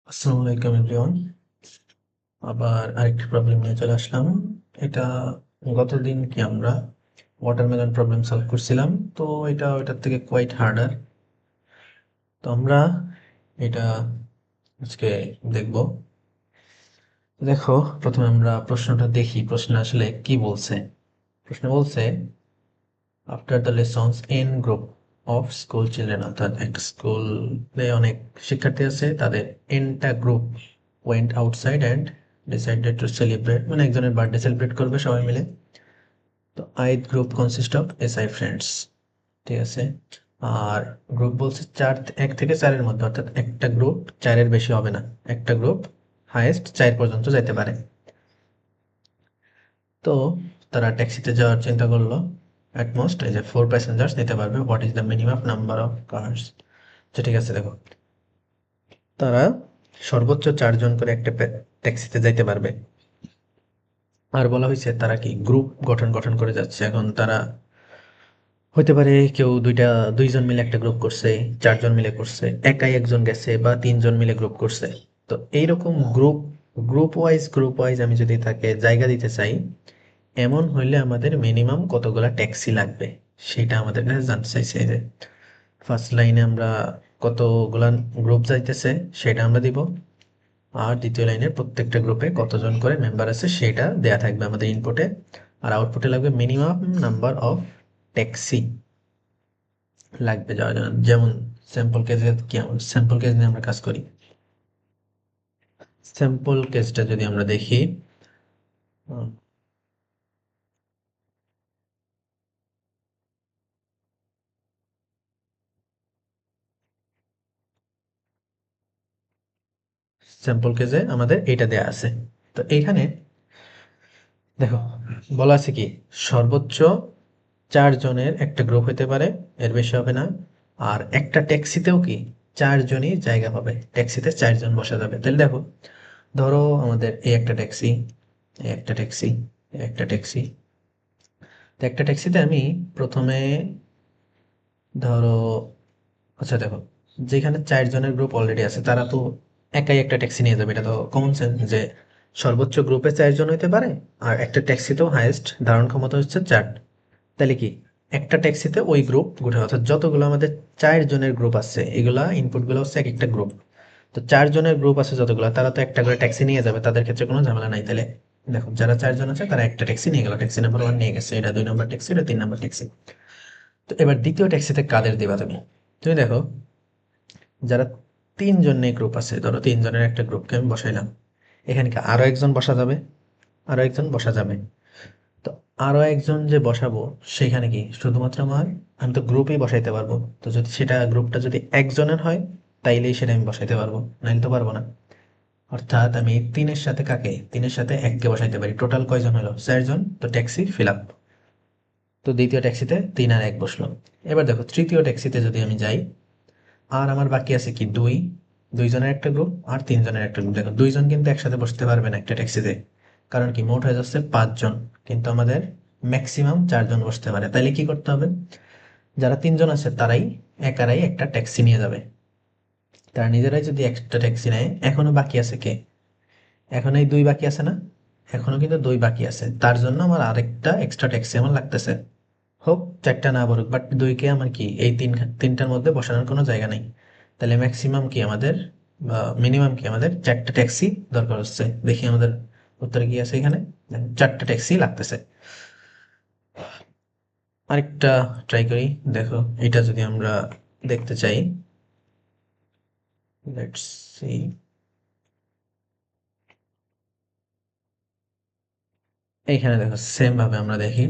আসসালামু আলাইকুম এভরিওয়ান। আবার আরেকটি প্রবলেম নিয়ে চলে আসলাম। এটা গতদিন কি আমরা ওয়াটারমেলন প্রবলেম সলভ করছিলাম। তো এটা ওটার থেকে কোয়াইট হার্ডার। তো আমরা এটা আজকে দেখব। দেখো, প্রথমে আমরা প্রশ্নটা দেখি প্রশ্ন আসলে কি বলছে। প্রশ্ন বলছে after the lessons in group of school children, অর্থাৎ একটা স্কুলে অনেক শিক্ষার্থী আছে, তাদের এনটা group went outside and decided to celebrate, মানে একজনের বার্থডে সেলিব্রেট করবে সবাই মিলে। তো আইথ গ্রুপ কনসিস্ট অফ এসআই ফ্রেন্ডস, ঠিক আছে। আর গ্রুপ বলছে চার, এক থেকে চারের মধ্যে, অর্থাৎ একটা গ্রুপ চারের বেশি হবে না, একটা গ্রুপ হাইয়েস্ট চার পর্যন্ত যাইতে পারে। তো তারা ট্যাক্সিতে যাওয়ার চিন্তা করলো। অ্যাট মোস্ট এই যে 4 প্যাসেঞ্জার্স নিতে পারবে। What is the minimum number of cars? তো ঠিক আছে, দেখো, তারা সর্বোচ্চ 4 জন করে একটা ট্যাক্সিতে যাইতে পারবে। আর বলা হয়েছে তারা কি গ্রুপ গঠন করে যাচ্ছে। এখন তারা হইতে পারে কেউ দুইজন মিলে একটা গ্রুপ করছে, 4 জন মিলে করছে, একাই একজন গেছে, বা 3 জন মিলে গ্রুপ করছে। তো এইরকম গ্রুপ ওয়াইজ আমি যদি তাকে জায়গা দিতে চাই, এমন হইলে আমাদের মিনিমাম কতগুলা ট্যাক্সি লাগবে সেটা আমাদের কাছে জানতে চাইছে। এই যে ফার্স্ট লাইনে আমরা কতগুলা গ্রুপ যাইতেছে সেটা আমরা দিব, আর দ্বিতীয় লাইনের প্রত্যেকটা গ্রুপে কতজন করে মেম্বার আছে সেটা দেয়া থাকবে আমাদের ইনপুটে। আর আউটপুটে লাগবে মিনিমাম নাম্বার অফ ট্যাক্সি লাগবে যাওয়ার জন্য। যেমন স্যাম্পল কেসে কি, স্যাম্পল কেস নিয়ে আমরা কাজ করি। স্যাম্পল কেসটা যদি আমরা দেখি, স্যাম্পল কেসে আমাদের এইটা দেয়া আছে। তো এইখানে দেখো বলা আছে কি, সর্বোচ্চ 4 জনের একটা গ্রুপ হতে পারে, এর বেশি হবে না। আর একটা ট্যাক্সিতেও কি 4 জনই জায়গা পাবে, ট্যাক্সিতে 4 জন বসা যাবে। তাহলে দেখো, ধরো আমাদের এই একটা ট্যাক্সি, এই একটা ট্যাক্সি, এই একটা ট্যাক্সি। তো একটা ট্যাক্সিতে আমি প্রথমে ধরো, আচ্ছা দেখো, যেখানে 4 জনের গ্রুপ অলরেডি আছে তারা তো একাই একটা ট্যাক্সি নিয়ে যাবে। এটা তো কমন সেন্স যে সর্বোচ্চ গ্রুপে 4 জন হইতে পারে, আর একটা ট্যাক্সিতেও হাইয়েস্ট ধারণ ক্ষমতা হচ্ছে 4। তাহলে কি একটা ট্যাক্সিতে ওই গ্রুপ গোটা, অর্থাৎ যতগুলো আমাদের 4 জনের গ্রুপ আছে, এগুলা ইনপুট গুলো হচ্ছে এক একটা গ্রুপ। তো 4 জনের গ্রুপ আছে যতগুলো, তারা তো একটা করে ট্যাক্সি নিয়ে যাবে, তাদের ক্ষেত্রে কোনো ঝামেলা নাই। তাহলে দেখো, যারা 4 জন আছে তারা একটা ট্যাক্সি নিয়ে গেল, ট্যাক্সি নাম্বার 1 নিয়ে গেছে, এটা 2 নম্বর ট্যাক্সি, এটা 3 নম্বর ট্যাক্সি। তো এবার দ্বিতীয় ট্যাক্সিতে কাদের দিবা তুমি? তুমি দেখো, যারা 3 জন নিয়ে গ্রুপ আছে, ধরো 3 জনের একটা গ্রুপকে আমি বসাইলাম, এখানে কি আরো একজন বসা যাবে? আরো একজন বসা যাবে। তো আরো একজন যে বসাবো, সেখানে কি শুধুমাত্র আমি তো গ্রুপই বসাইতে পারবো। তো যদি সেটা গ্রুপটা যদি একজনের হয়, তাইলেই সেটা আমি বসাইতে পারবো, নাইলে তো পারবো না। অর্থাৎ আমি 3-এর সাথে কাকে, 3-এর সাথে 1-কে বসাইতে পারি। টোটাল কয়জন হলো? 4 জন। তো ট্যাক্সি ফিল আপ। তো দ্বিতীয় ট্যাক্সিতে 3 আর 1 বসলো। এবার দেখো, তৃতীয় ট্যাক্সিতে যদি আমি যাই, আর আমার বাকি আছে কি দুইজনের একটা গ্রুপ আর 3 জনের একটা গ্রুপ। দেখো, 2 জন কিন্তু একসাথে বসতে পারবে না একটা ট্যাক্সিতে, কারণ কি মোট হয়ে যাচ্ছে 5 জন, কিন্তু আমাদের ম্যাক্সিমাম 4 জন বসতে পারে। তাইলে কি করতে হবে? যারা 3 জন আছে তারাই একারাই একটা ট্যাক্সি নিয়ে যাবে। তারা নিজেরাই যদি একটা ট্যাক্সি নেয়, এখনো বাকি আছে কে? এখন এই 2 বাকি আছে না? এখনো কিন্তু 2 বাকি আছে, তার জন্য আমার আরেকটা এক্সট্রা ট্যাক্সি আমার লাগতেছে। হোক 4টা না বলুক, বাট 2-কে আমার কি এই তিনটার মধ্যে বসানোর কোনো জায়গা নেই। তাহলে ম্যাক্সিমাম কি আমাদের, বা মিনিমাম কি আমাদের 4টা ট্যাক্সি দরকার হচ্ছে। দেখি আমাদের উত্তরে কি আছে এখানে। 4টা ট্যাক্সি লাগতেছে। আরেকটা ট্রাই করি। দেখো, এটা যদি আমরা দেখতে চাই, লেটস সি। এইখানে দেখো, সেম ভাবে আমরা দেখি।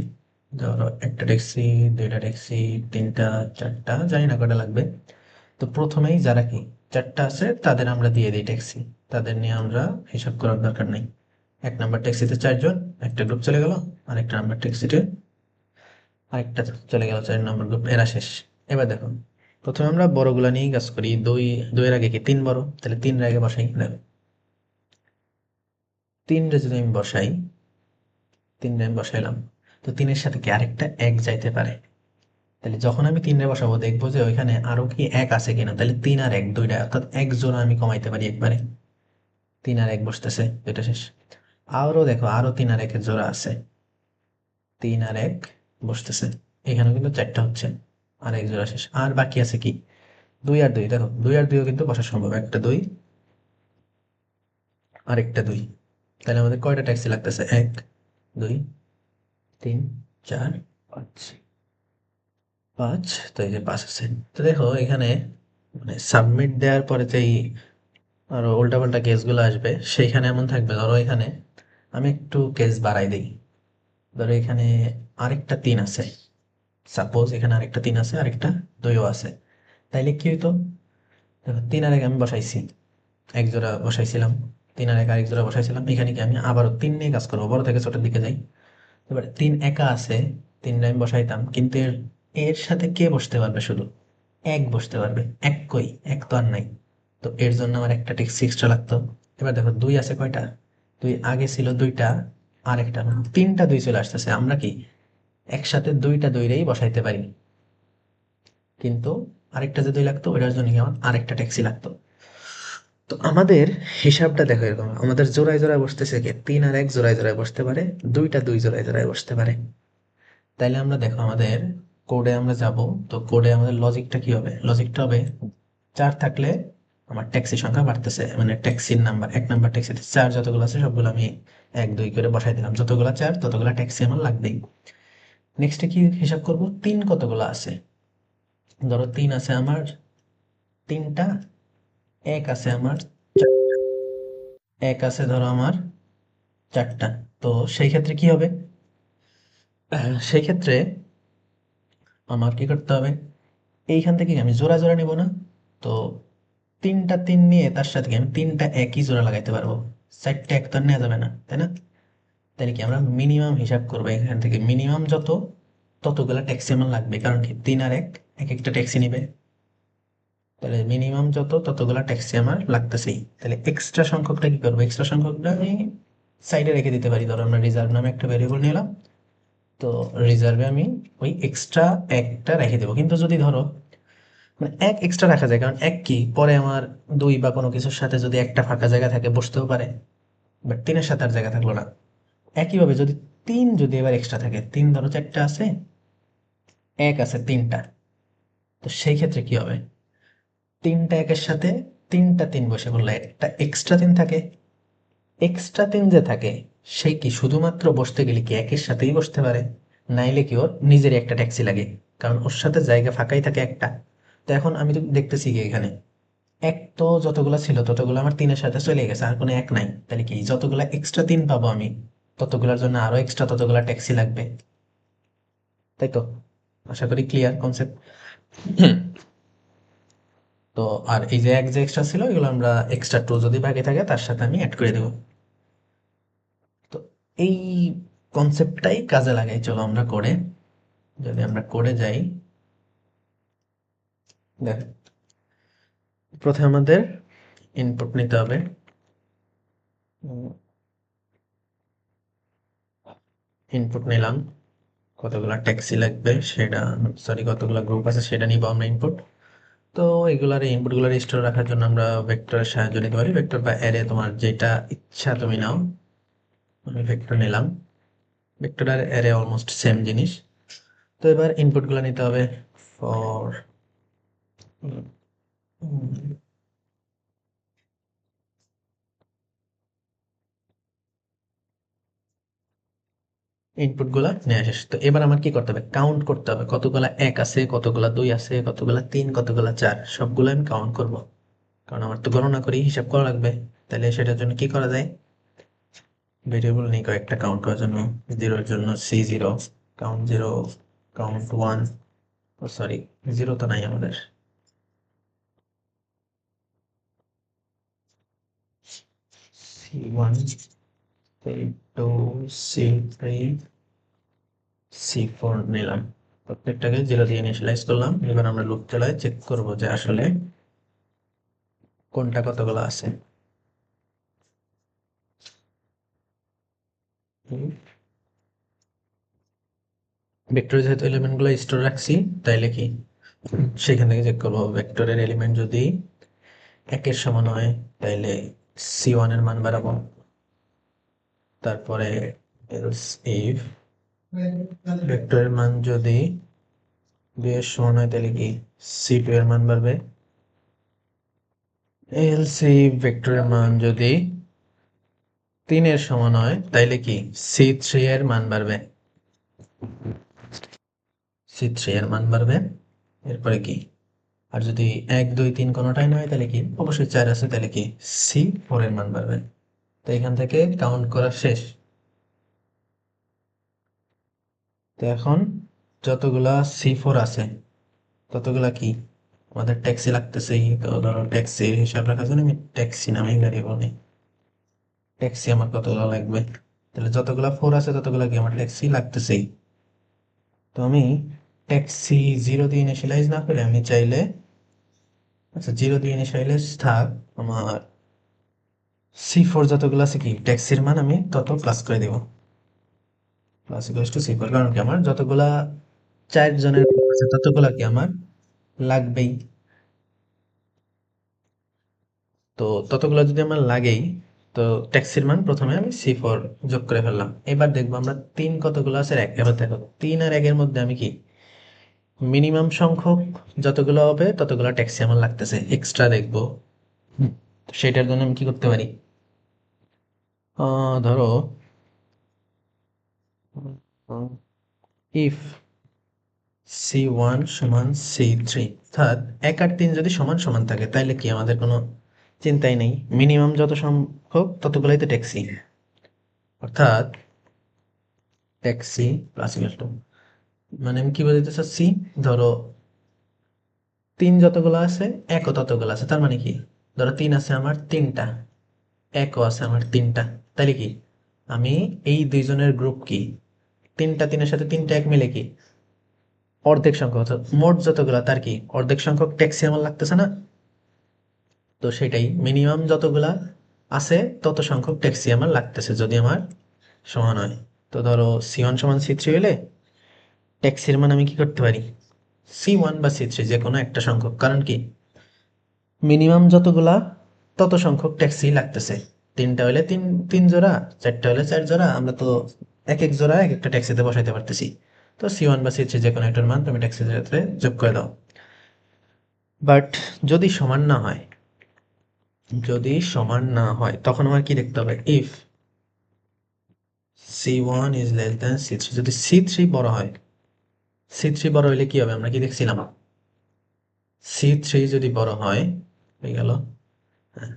ধরো একটা ট্যাক্সি, 2টা ট্যাক্সি, 3টা, 4টা, জানি না কটা লাগবে। তো প্রথমেই যারা কি 4টা আছে তাদের আমরা দিয়ে দিই ট্যাক্সি, তাদের নিয়ে আমরা হিসাব করার দরকার নেই। 1 নাম্বার ট্যাক্সিতে 4 জন, একটা গ্রুপ চলে গেল। আরেকটা নাম্বার ট্যাক্সিতে আরেকটা চলে গেল, 4 নম্বর গ্রুপ, এরা শেষ। এবার দেখো, প্রথমে আমরা বড়গুলা নিয়েই কাজ করি। দুইয়ের আগে কি 3 বড়, তাহলে 3 এর আগে বসাই। দেখো, 3 রে যদি আমি বসাই, 3 রে আমি বসাইলাম, তো 3-এর সাথে কি আরেকটা 1 যাইতে পারে। তাহলে যখন আমি 3 রে বসাবো, দেখবো যে ওইখানে আরো কি 1 আছে কিনা। তাহলে 3 আর 1 দুইটা, অর্থাৎ 1 জোড়া আমি কমাইতে পারি একবারে। 3 আর 1 বসতেছে, এটা শেষ। আরো দেখো, আরো 3 আর 1 এর জোড়া আছে, 3 আর 1 বসতেছে, এখানেও কিন্তু 4টা হচ্ছে, আর এক জোড়া শেষ। আর বাকি আছে কি, 2 আর 2, দেখো 2 আর 2ও কিন্তু বসা সম্ভব, একটা 2 আর একটা 2। তাহলে আমাদের কয়টা ট্যাক্সি লাগতেছে, 1 2 3 4 5, 5, তো এই যে 5 আছে। তো দেখো এখানে মানে সাবমিট দেওয়ার পরে যেই আরো উল্টাপাল্টা কেসগুলো আসবে, সেইখানে এমন থাকবে, ধরো এখানে আমি একটু কেস বাড়াই দিই, ধরো এখানে আরেকটা 3 আছে, সাপোজ এখানে আরেকটা 3 আছে, আরেকটা 2ও আছে। তাইলে কি হইতো, দেখো 3 আর 1 আমি বসাইছি, এক জোড়া বসাইছিলাম, 3 আর 1 আরেক জোড়া বসাইছিলাম, এখানে কি আমি আবারও 3 নিয়ে কাজ করবো, বড় থেকে ছোটের দিকে যাই। এবার 3 একা আছে, 3 আমি বসাইতাম, কিন্তু এর এর সাথে কে বসতে পারবে, শুধু 1 বসতে পারবে, 1 কই, 1 তো আর নাই। তো এর জন্য আমার একটা ট্যাক্সি এক্সট্রা লাগতো। এবার দেখো 2 আছে কয়টা, 2 আগে ছিল 2টা, আরেকটা 3টা 2 চলে আসতেছে, আমরা কি একসাথে 2টা 2রেই বসাইতে পারি, কিন্তু আরেকটা যে 2 লাগতো ওটার জন্য কি আমার আরেকটা ট্যাক্সি লাগতো। তো আমাদের হিসাবটা দেখো এরকম, আমাদের জোড়ায় জোড়ায় বসতেছে কি, 3 আর 1 জোড়ায় জোড়ায় বসতে পারে, 2টা 2 জোড়ায় জোড়ায় বসতে পারে। তাইলে আমরা দেখো আমাদের কোডে আমরা যাব, তো কোডে আমাদের লজিকটা কি হবে, লজিকটা হবে 4 থাকলে আমার ট্যাক্সি সংখ্যা বাড়তেছে, মানে ট্যাক্সির নাম্বার, 1 নাম্বার ট্যাক্সিতে 4 যতগুলো আছে সবগুলো আমি 1 2 করে বসাই দিলাম, যতগুলো 4 ততগুলো ট্যাক্সি আমার লাগবেই। নেক্সটে কি হিসাব করব, 3 কতগুলো আছে, ধরো 3 আছে আমার 3টা, 1 আছে আমার 1 আছে ধরো আমার 4টা। তো সেই ক্ষেত্রে কি হবে, সেই ক্ষেত্রে আমার কি করতে হবে, এইখান থেকে আমি জোড়া জোড়া নিব না, তো 3টা 3 নিয়ে তার সাথে কি আমি 3টা একই জোড়া লাগাইতে পারবো, 4টা এক তো আর নেওয়া যাবে না, তাই না? তাহলে কি আমরা মিনিমাম হিসাব করবো, এখান থেকে মিনিমাম যত ততগুলা ট্যাক্সি আমার লাগবে, কারণ কি 3 আর 1 এক একটা ট্যাক্সি নিবে, তাহলে মিনিমাম যত ততগুলা ট্যাক্সি আমার লাগতেছেই। তাহলে এক্সট্রা সংখ্যকটা কি করবো, এক্সট্রা সংখ্যকটা আমি সাইডে রেখে দিতে পারি, ধরো আমরা রিজার্ভ নামে একটা ভেরিয়েবল নিলাম, তো রিজার্ভে আমি ওই এক্সট্রা একটা রেখে দেবো। কিন্তু যদি ধরো মানে 1 এক্সট্রা রাখা যায়, কারণ 1 কি পরে আমার 2 বা কোনো কিছুর সাথে যদি একটা ফাঁকা জায়গা থাকে বসতেও পারে, বাট 3 এর সাথে আর জায়গা থাকলো না। একইভাবে যদি 3 যদি এবার এক্সট্রা থাকে, 3 ধরো 4টা আছে, 1 আছে 3টা, তো সেই ক্ষেত্রে কি হবে, 3টা 1 এর সাথে 3টা 3 বসে বললে একটা এক্সট্রা 3 থাকে, এক্সট্রা 3 যে থাকে সে কি শুধুমাত্র বসতে গেলে কি 1 এর সাথেই বসতে পারে, নাইলে কি ওর নিজেরই একটা ট্যাক্সি লাগে, কারণ ওর সাথে জায়গা ফাঁকাই থাকে একটা। তো এখন আমি তো দেখতেছি কি এখানে 1 তো যতগুলা ছিল ততগুলো আমার 3 এর সাথে চলে গেছে, আর কোনো 1 নাই, তাহলে কি যতগুলা এক্সট্রা 3 পাবো আমি, ততগুলার জন্য আরো এক্সট্রা ততগুলা ট্যাক্সি লাগবে, তাই তো? আশা করি ক্লিয়ার কনসেপ্ট। তো আর এই যে 1 যে এক্সট্রা ছিল এগুলো আমরা এক্সট্রা 2 যদি বাকি থাকে তার সাথে আমি অ্যাড করে দেবো। তো এই কনসেপ্টটাই কাজে লাগাই, চলো আমরা করে, যদি আমরা করে যাই, দেখ প্রথমে আমাদের ইনপুট নিতে হবে, ইনপুট নিলাম, কতগুলা ট্যাক্সি লাগবে সেটা, সরি কতগুলা গ্রুপ আছে সেটা নিব আমরা ইনপুট। তো এগুলার ইনপুটগুলো স্টোর রাখার জন্য আমরা ভেক্টরের সাহায্য নিতে পারি, ভেক্টর বা অ্যারে, তোমার যেটা ইচ্ছা তুমি নাও। আমি ভেক্টর নিলাম, ভেক্টর আর অ্যারে অলমোস্ট সেম জিনিস। তো এবার ইনপুটগুলো নিতে হবে, ফর ইনপুটগুলা নেওয়া শেষ। তো এবার আমার কি করতে হবে, কাউন্ট করতে হবে কতগুলা 1 আছে, কতগুলা 2 আছে, কতগুলা 3, কতগুলা 4, সবগুলো আমি কাউন্ট করব, কারণ আমার তো গণনা করি হিসাব করা লাগবে। তাহলে সেটার জন্য কি করা যায়, ভেরিয়েবল নিই কয়েকটা কাউন্ট করার জন্য, 0 এর জন্য C0, কাউন্ট 0, কাউন্ট 1, ও সরি 0 তো নাই আমাদের, C1, C2, C3, C4 নিলাম, প্রত্যেকটাকে 0 দিয়ে ইনিশিয়ালাইজ করলাম। এবার আমরা লুপ চালায় চেক করব যে আসলে কোনটা কতগুলো আছে। ভেক্টরে যেহেতু এলিমেন্টগুলো স্টোর রাখছি, তাইলে কি সেখান থেকে চেক করবো ভেক্টরের এলিমেন্ট যদি 1 এর সমান হয় তাইলে C1 এর মান বাড়াবো, তারপরে else if ভেক্টরের মান যদি 2 এর সমান হয় তাহলে কি C2 এর মান বাড়বে, else if ভেক্টরের মান যদি 3 এর সমান হয় তাইলে কি C3 এর মান বাড়বে, C3 এর মান বাড়বে। এরপরে কি, আর যদি 1 2 3 কোনোটাই না হয় তাহলে কি অবশ্যই 4 আছে তাহলে কি C4 এর মান বাড়বে। তো এখান থেকে কাউন্ট করা শেষ। তো এখন যতগুলা C4 আছে ততগুলা কি আমাদের ট্যাক্সি লাগতেছেই। তো ধরো ট্যাক্সির হিসাব রাখার জন্য আমি ট্যাক্সি নামেই ভ্যারিয়েবল নেই, ট্যাক্সি আমার কতগুলো লাগবে, তাহলে যতগুলা 4 আছে ততগুলা কি আমার ট্যাক্সি লাগতেছেই। তো আমি ট্যাক্সি 0 দিয়ে ইনিশিয়ালাইজ না করে আমি চাইলে, আচ্ছা 0 দিয়ে ইনিশিয়ালাইজ থাক, আমার C4 যতগুলো আছে কি ট্যাক্সির মান আমি তত প্লাস করে দেব, প্লাস ইকুয়ালস টু C4, কারণ কি আমার যতগুলা 4 জনের আছে ততগুলা কি আমার লাগবেই। তো ততগুলো যদি আমার লাগেই, তো ট্যাক্সির মান প্রথমে আমি C4 যোগ করে ফেললাম। এবার দেখবো আমরা 3 কতগুলো আছে, এক। এবার দেখো 3 আর 1 এর মধ্যে আমি কি মিনিমাম সংখ্যক যতগুলো হবে ততগুলো ট্যাক্সি আমার লাগতেছে, এক্সট্রা দেখবো। তো সেটার জন্য আমি কি করতে পারি, ধরো ইফ C1 সমান C3, অর্থাৎ 1 আর 3 যদি সমান সমান থাকে তাহলে কি আমাদের কোনো চিন্তাই নেই, মিনিমাম যত সংখ্যক ততগুলোই তো ট্যাক্সি, অর্থাৎ ট্যাক্সি প্লাস ইকুয়াল টু, মানে আমি কি বোঝাতে চাচ্ছি, ধরো 3 যতগুলো আছে 1ও ততগুলো আছে, তার মানে কি ধরো 3 আছে আমার 3টা, 1ও আছে আমার 3টা, তাহলে কি আমি এই দুইজনের গ্রুপ কি 3টা 3-এর সাথে 3টা 1 মিলে কি অর্ধেক সংখ্যক, অর্থাৎ মোট যতগুলো তার কি অর্ধেক সংখ্যক ট্যাক্সি আমার লাগতেছে না। তো সেটাই মিনিমাম যতগুলা আছে তত সংখ্যক ট্যাক্সি আমার লাগতেছে যদি আমার সমান হয়। তো ধরো C1 সমান C3 হলে ট্যাক্সির মান আমি কি করতে পারি, C1 বা C3 যে কোনো একটা সংখ্যক, কারণ কি মিনিমাম যতগুলা তত সংখ্যক ট্যাক্সি লাগতেছে। 3টা হলে 3 জোড়া, 4টা হলে 4 জোড়া, আমরা তো এক এক জোড়া এক একটা ট্যাক্সিতে বসাইতে পারতেছি। তো C1 বা C3 যে কোনো একটার মান তুমি ট্যাক্সির সাথে যোগ করে দাও। বাট যদি সমান না হয়, যদি সমান না হয় তখন আমার কি দেখতে হবে, if C1 is less than C3, যদি C3 বড় হয়, C3 বড় হইলে কি হবে আমরা কি দেখছিলাম, C3 যদি বড় হয় হয়ে গেল, হ্যাঁ,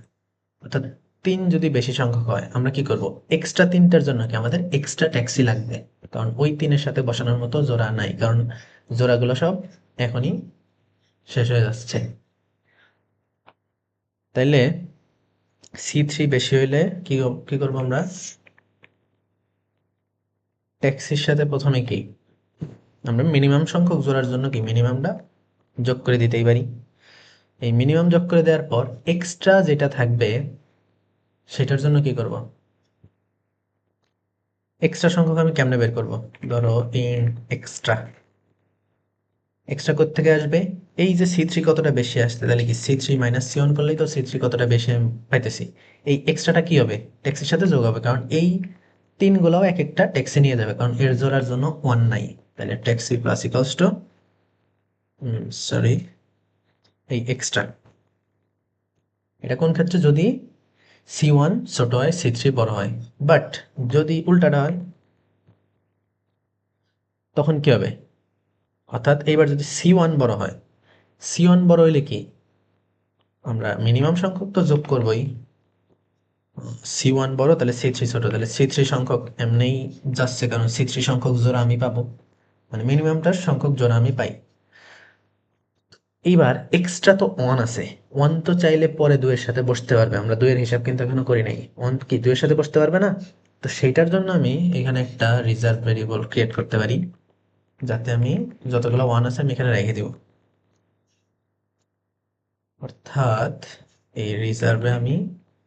অর্থাৎ 3 যদি বেশি সংখ্যক হয় আমরা কি করব, এক্সট্রা 3টার জন্য কি আমাদের এক্সট্রা ট্যাক্সি লাগবে, কারণ ওই 3-এর সাথে বসানোর মতো জোড়া নাই, কারণ জোড়াগুলো সব এখনই শেষ হয়ে যাচ্ছে। তাইলে C3 বেশি হইলে কি করব আমরা, ট্যাক্সির সাথে প্রথমে কি আমরা মিনিমাম সংখ্যক জোড়ার জন্য কি মিনিমামটা যোগ করে দিতেই পারি। এই মিনিমাম যোগ করে দেওয়ার পর এক্সট্রা যেটা থাকবে সেটার জন্য কি করব, এক্সট্রা সংখ্যক আমি কেমনে বের করব, ধরো ইন এক্সট্রা, এক্সট্রা কোথা থেকে আসবে, এই যে C3 কতটা বেশি আসছে তাহলে কি C3 মাইনাস C1 করলেই তো C3 কতটা বেশি আমি পাইতেছি। এই এক্সট্রাটা কি হবে, ট্যাক্সির সাথে যোগ হবে, কারণ এই 3 গুলাও এক একটা ট্যাক্সি নিয়ে যাবে, কারণ এর জোড়ার জন্য 1 নাই। তাহলে taxi plus equals to, sorry, এই এক্সট্রা। এটা কোন ক্ষেত্রে, যদি C1 ছোট হয় C3 বড় হয়। বাট যদি উল্টাটা হয় তখন কি হবে, অর্থাৎ এইবার যদি C1 বড় হয়, C1 বড় হইলে কি আমরা মিনিমাম সংখ্যক তো যোগ করবই, C1 বড় তাহলে C3 ছোট, তাহলে C3 সংখ্যক এমনিই যাচ্ছে, কারণ C3 সংখ্যক জোড়া আমি পাবো, মানে মিনিমামটার সংখ্যক জোড়া আমি পাই। এইবার এক্সট্রা তো 1 আছে, 1 তো চাইলে পরে 2 এর সাথে বসতে পারবে, আমরা 2 এর হিসাব কিন্তু এখনো করি নাই, 1 কি 2 এর সাথে বসতে পারবে না। তো সেইটার জন্য আমি এখানে একটা রিজার্ভ ভেরিয়েবল ক্রিয়েট করতে পারি, যাতে আমি যতগুলো 1 আছে আমি এখানে রেখে দিব, অর্থাৎ এই রিজার্ভে আমি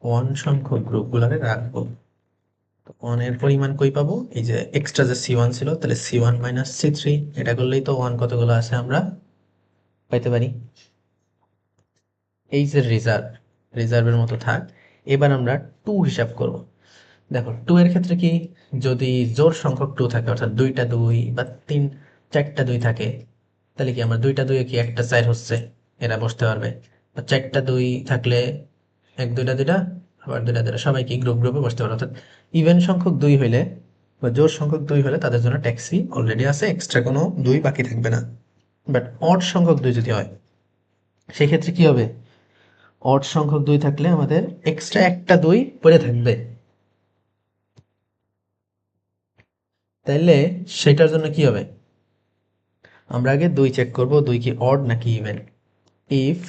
1 সংখ্যক গ্রুপগুলোরে রাখবো। তো 1 এর পরিমাণ কই পাবো, এই যে এক্সট্রা যে C1 ছিল, তাহলে C1 মাইনাস C3 এটা করলেই তো 1 কতগুলো আছে আমরা পাইতে পারি। এই যে রিজার্ভের মতো থাক, এবার আমরা টু হিসাব করব। দেখো টু এর ক্ষেত্রে কি, যদি জোড় সংখ্যক টু থাকে অর্থাৎ দুইটা দুই বা চারটা দুই থাকে, তাহলে কি আমার দুইটা দুইয়ে কি একটা চার হচ্ছে, এরা বসতে পারবে। আর চারটা দুই থাকলে এক দুইটা দুইটা, আবার দুইটা দুইটা, সবাই কি গ্রুপ গ্রুপে বসতে পারবে। অর্থাৎ ইভেন সংখ্যক দুই হইলে বা জোড় সংখ্যক দুই হলে তাদের জন্য ট্যাক্সি অলরেডি আছে, এক্সট্রা কোনো দুই বাকি থাকবে না। বাট অড সংখ্যক দুই যদি হয়, সেক্ষেত্রে কি হবে, অড সংখ্যক দুই থাকলে আমাদের এক্সট্রা একটা দুই পড়ে থাকবে। তাইলে সেটার জন্য কি হবে, আমরা আগে দুই চেক করব, দুই কি অড নাকি even. If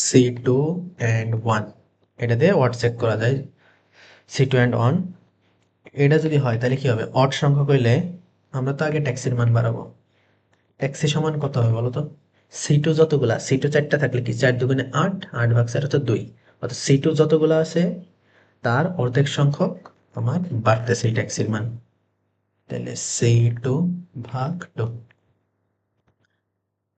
C two and one, এটা দিয়ে অড চেক করা যায়, সি টু অ্যান্ড ওয়ান। এটা যদি হয় তাহলে কি হবে, অড সংখ্যক হইলে আমরা তো আগে ট্যাক্সির মান বাড়াবো। ট্যাক্সি সমান কত হবে বলো তো, সি টু যতগুলা, সি টু চারটা থাকলে কি, চার দুগুণে আট, আট ভাগ চার হচ্ছে দুই, অর্থাৎ সি টু যতগুলা আছে তার অর্ধেক সংখ্যক আমার বাড়তেছে এই ট্যাক্সির মান। তাহলে সি টু ভাগ টু।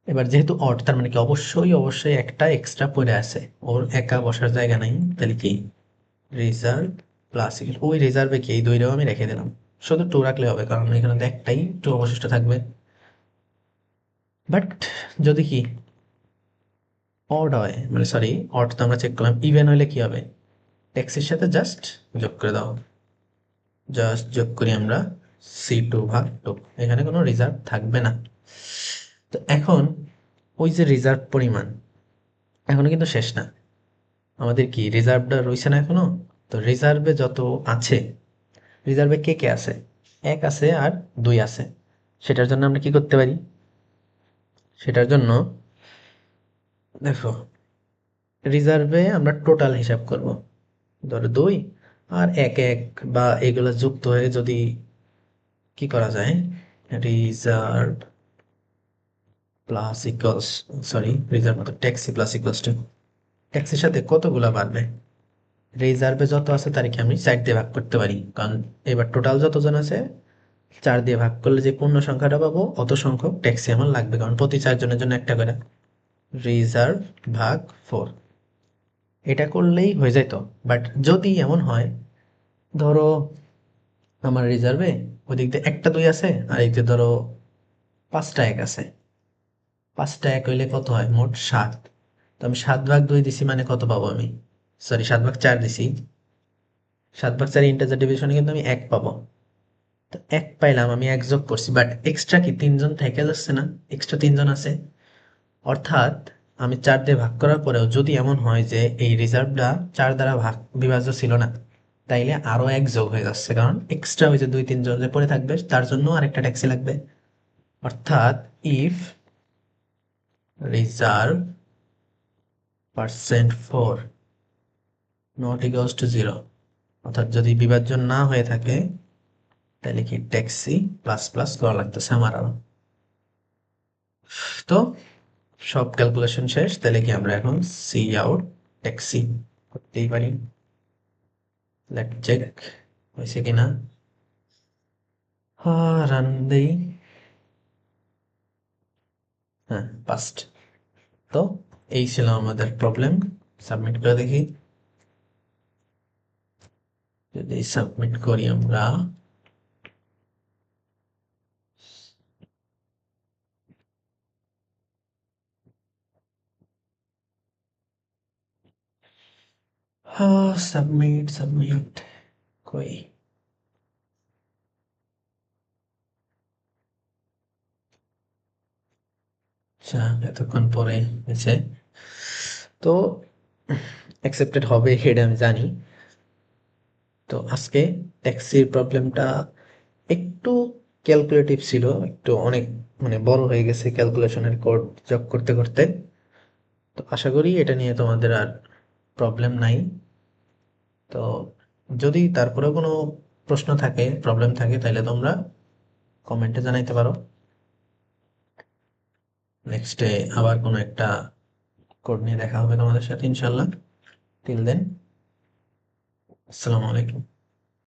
এবার যেহেতু অড, তার মানে কি অবশ্যই অবশ্যই একটা এক্সট্রা পড়ে আছে, ওর একা বসার জায়গা নাই, তাহলে কি রিজার্ভ প্লাস ওই রিজার্ভে কি এই দুইটাও আমি রেখে দিলাম, শুধু টু রাখলে হবে কারণ এখানে তো একটাই টু অবশিষ্ট থাকবে। বাট যদি কি অড হয়, মানে সরি, অড তো আমরা চেক করলাম, ইভেন হলে কি হবে, ট্যাক্সির সাথে জাস্ট যোগ করে দাও, জাস্ট যোগ করি আমরা সি টু ভাগ টু, এখানে কোনো রিজার্ভ থাকবে না। তো এখন ওই যে রিজার্ভ পরিমাণ এখনো কিন্তু শেষ না, আমাদের কি রিজার্ভটা রইছে না এখনো। তো রিজার্ভে যত আছে, রিজার্ভে কে কে আছে, এক আছে আর দুই আছে। সেটার জন্য আমরা কি করতে পারি, সেটার জন্য দেখো রিজার্ভে আমরা টোটাল হিসাব করব, ধরো দুই আর এক এক বা এগুলো যুক্ত হয়ে যদি কি করা যায়, reserve plus equals, sorry reserve মতো ট্যাক্সি প্লাস ইকুয়ালস টু, ট্যাক্সির সাথে কতগুলা বাড়বে, রিজার্ভে যত আছে তারিখে আমি চার দিয়ে ভাগ করতে পারি, কারণ এবার টোটাল যতজন আছে চার দিয়ে ভাগ করলে যে পূর্ণ সংখ্যাটা পাবো অত সংখ্যক ট্যাক্সি আমার লাগবে, কারণ প্রতি চারজনের জন্য একটা করে। রিজার্ভ ভাগ ফোর, এটা করলেই হয়ে যেত। বাট যদি এমন হয়, ধরো আমার রিজার্ভে ওদিক দিয়ে একটা দুই আছে আর এই যে ধরো পাঁচটা এক আছে, পাঁচটা এক হইলে কত হয়, মোট সাত। তো আমি সাত ভাগ দুই দিছি মানে কত পাবো আমি, সরি সাত ভাগ চার দিছি, সাত ভাগ চার ইন্টাজার ডিভিশনে কিন্তু আমি এক পাবো। তো এক পাইলাম, আমি এক যোগ করছি, বাট এক্সট্রা কি তিনজন থেকে যাচ্ছে না, এক্সট্রা তিনজন আছে। অর্থাৎ আমি চার দিয়ে ভাগ করার পরেও যদি এমন হয় যে এই রিজার্ভটা চার দ্বারা ভাগ বিভাজ্য ছিল না, তাইলে আরো এক যোগ হয়ে যাচ্ছে, কারণ এক্সট্রা ওই যে দুই তিনজন যে পড়ে থাকবে তার জন্য আরেকটা ট্যাক্সি লাগবে। অর্থাৎ if reserve percent four not equals to zero, অর্থাৎ যদি বিভাজ্য না হয়ে থাকে তাহলে কি ট্যাক্সি প্লাস প্লাস করা লাগতেছে আমার আরো। তো সব ক্যালকুলেশন শেষ, তাহলে কি আমরা এখন সি আউট ট্যাক্সি করতেই পারি। লেট চেক হয়েছে কিনা, রান দেই, হ্যাঁ পাস্ট। তো এই ছিল আমাদের প্রবলেম, সাবমিট করে দেখি, যদি সাবমিট করি আমরা, সাবমিট সাবমিট, কই, আচ্ছা এতক্ষণ পরে হয়েছে। তো অ্যাকসেপ্টেড হবে এটা আমি জানি। তো আজকে ট্যাক্সির প্রবলেমটা একটু ক্যালকুলেটিভ ছিল, একটু অনেক মানে বড় হয়ে গেছে ক্যালকুলেশনের কোড যোগ করতে করতে। তো আশা করি এটা নিয়ে তোমাদের আর প্রবলেম নাই। তো যদি তারপরেও কোনো প্রশ্ন থাকে, প্রবলেম থাকে, তাহলে তোমরা কমেন্টে জানাইতে পারো। নেক্সটে আবার কোনো একটা কোড নিয়ে দেখা হবে তোমাদের সাথে ইনশাল্লাহ। টিল দেন, আসসালামু আলাইকুম।